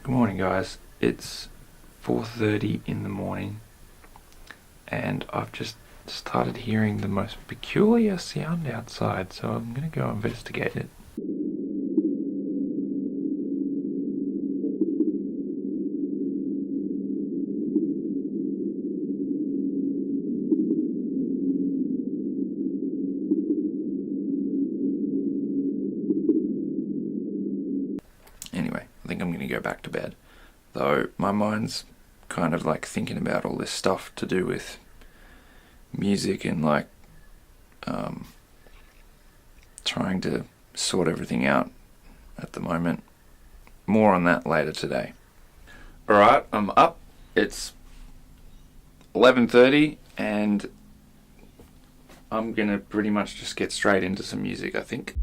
Good morning, guys. It's 4:30 in the morning, and I've just started hearing the most peculiar sound outside, so I'm gonna go investigate it. Anyway, I think I'm gonna go back to bed. Though my mind's kind of like thinking about all this stuff to do with music and trying to sort everything out at the moment. More on that later today. Alright, I'm up. It's 11:30 and I'm gonna pretty much just get straight into some music, I think.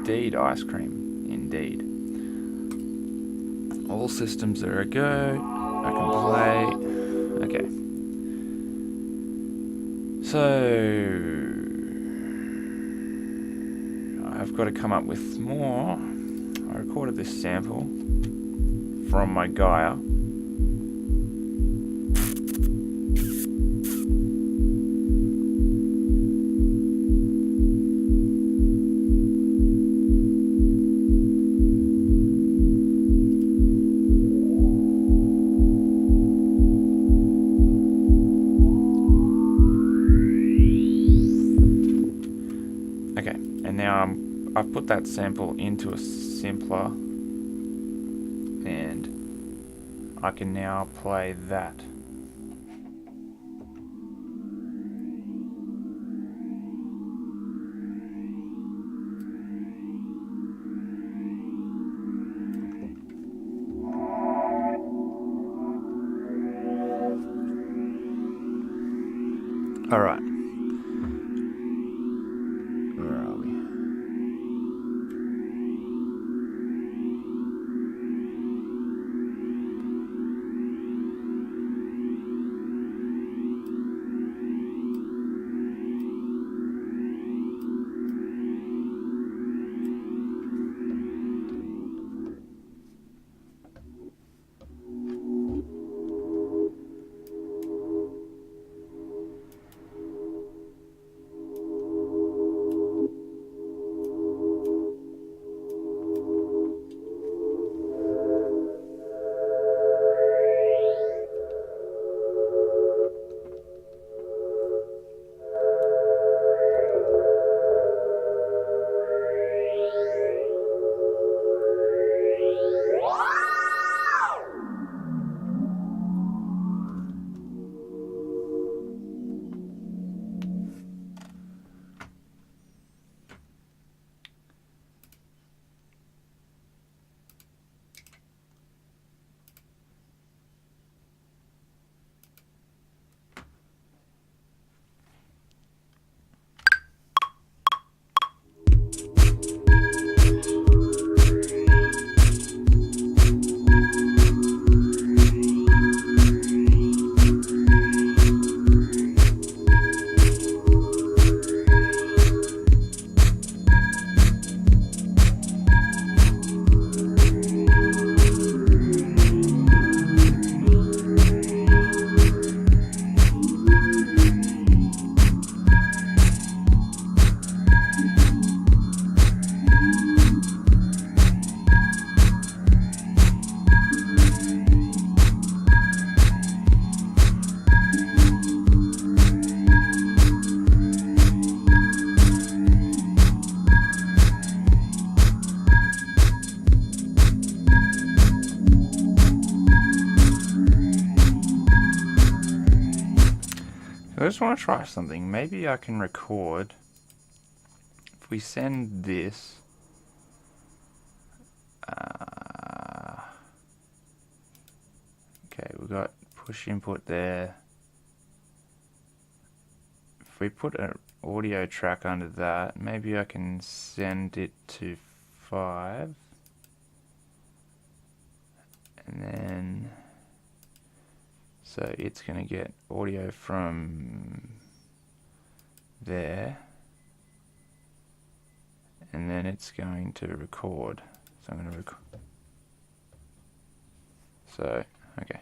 indeed ice cream. Indeed. All systems are a go. I can play. Okay. So I've got to come up with more. I recorded this sample from my Gaia. I've put that sample into a simpler, and I can now play that. All right. Where are we? I just want to try something. Maybe I can record. If we send this, okay, we've got push input there. If we put an audio track under that, maybe I can send it to 5, and then so it's going to get audio from there, and then it's going to record. So I'm going to record. So, okay.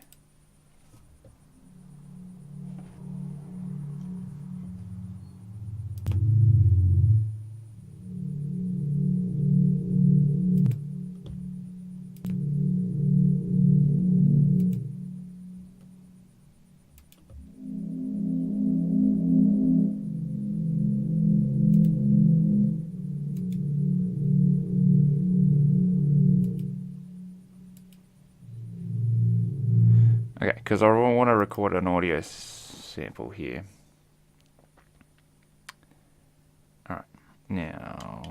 Okay, because I want to record an audio sample here. Alright, now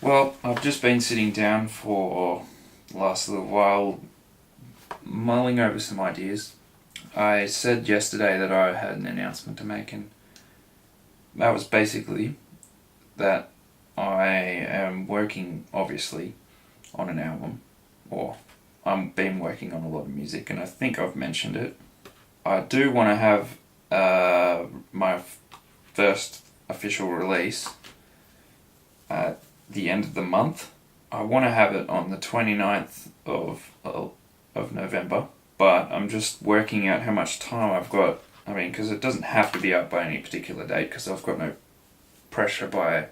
Well, I've just been sitting down for the last little while, mulling over some ideas. I said yesterday that I had an announcement to make, and that was basically that I am working, obviously, on an album, or I've been working on a lot of music, and I think I've mentioned it. I do want to have my first official release at the end of the month. I want to have it on the 29th of November, but I'm just working out how much time I've got. I mean, because it doesn't have to be out by any particular date, because I've got no pressure by a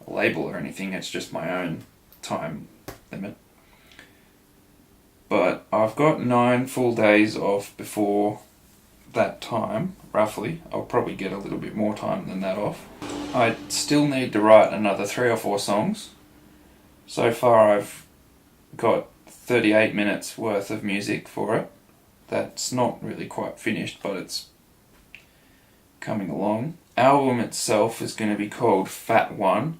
label or anything. It's just my own time limit. But I've got 9 full days off before that time, roughly. I'll probably get a little bit more time than that off. I still need to write another 3 or 4 songs. So far I've got 38 minutes worth of music for it. That's not really quite finished, but it's coming along. Album itself is going to be called Fat One,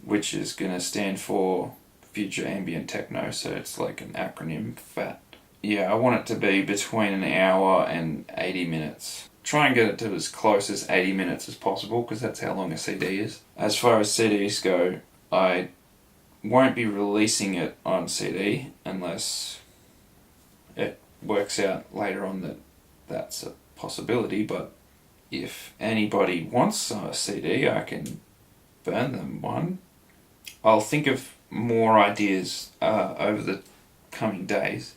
which is going to stand for Future Ambient Techno, so it's like an acronym, FAT. Yeah, I want it to be between an hour and 80 minutes. Try and get it to as close as 80 minutes as possible, because that's how long a CD is. As far as CDs go, I won't be releasing it on CD unless it works out later on that that's a possibility, but if anybody wants a CD, I can burn them one. I'll think of more ideas over the coming days,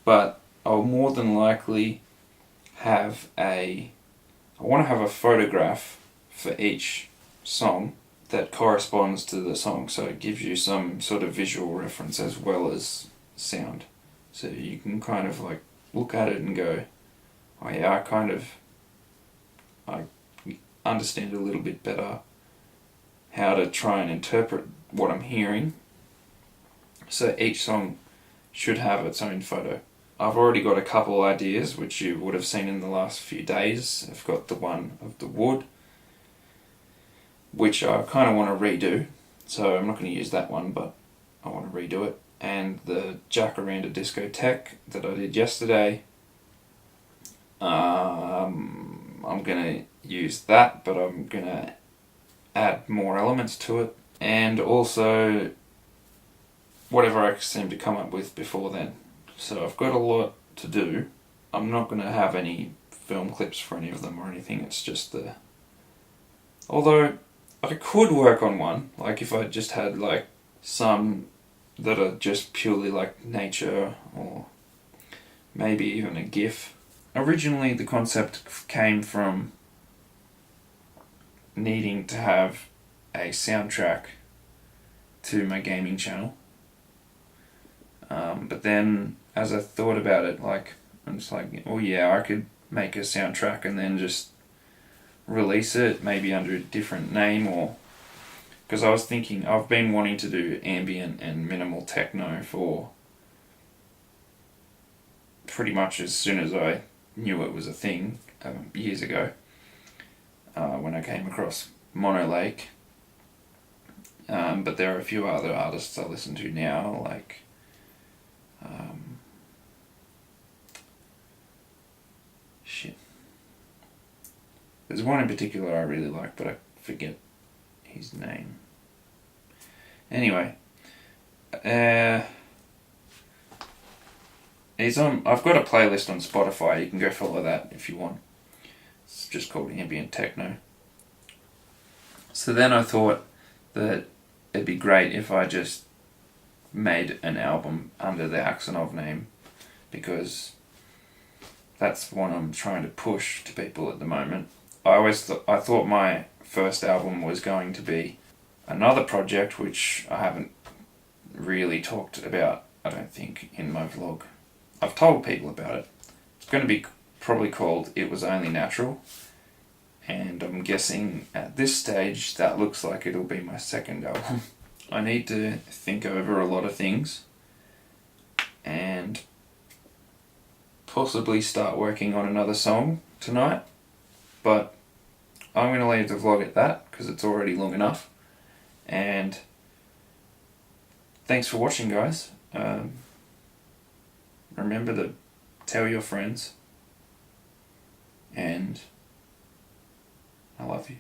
but I'll more than likely have I want to have a photograph for each song that corresponds to the song, so it gives you some sort of visual reference as well as sound, so you can kind of like look at it and go, oh yeah, I understand a little bit better how to try and interpret what I'm hearing. So each song should have its own photo. I've already got a couple ideas which you would have seen in the last few days. I've got the one of the wood, which I kind of want to redo, so I'm not going to use that one, but I want to redo it. And the Jacaranda Discotheque that I did yesterday, I'm going to use that, but I'm going to add more elements to it, and also whatever I seem to come up with before then. So I've got a lot to do. I'm not going to have any film clips for any of them or anything, it's just the... Although I could work on one, like if I just had like some that are just purely like nature, or maybe even a GIF. Originally the concept came from needing to have a soundtrack to my gaming channel, but then as I thought about it, like I'm just like, oh yeah, I could make a soundtrack and then just release it maybe under a different name, or because I was thinking I've been wanting to do ambient and minimal techno for pretty much as soon as I knew it was a thing, years ago, when I came across Mono Lake. But there are a few other artists I listen to now, like there's one in particular I really like, but I forget his name. Anyway, he's on. I've got a playlist on Spotify. You can go follow that if you want. It's just called Ambient Techno. So then I thought that it'd be great if I just made an album under the Axonov name, because that's what I'm trying to push to people at the moment. I thought my first album was going to be another project which I haven't really talked about, I don't think, in my vlog. I've told people about it. It's going to be probably called It Was Only Natural, and I'm guessing at this stage that looks like it'll be my second album. I need to think over a lot of things and possibly start working on another song tonight, but I'm going to leave the vlog at that because it's already long enough, and thanks for watching, guys. Remember to tell your friends, and I love you.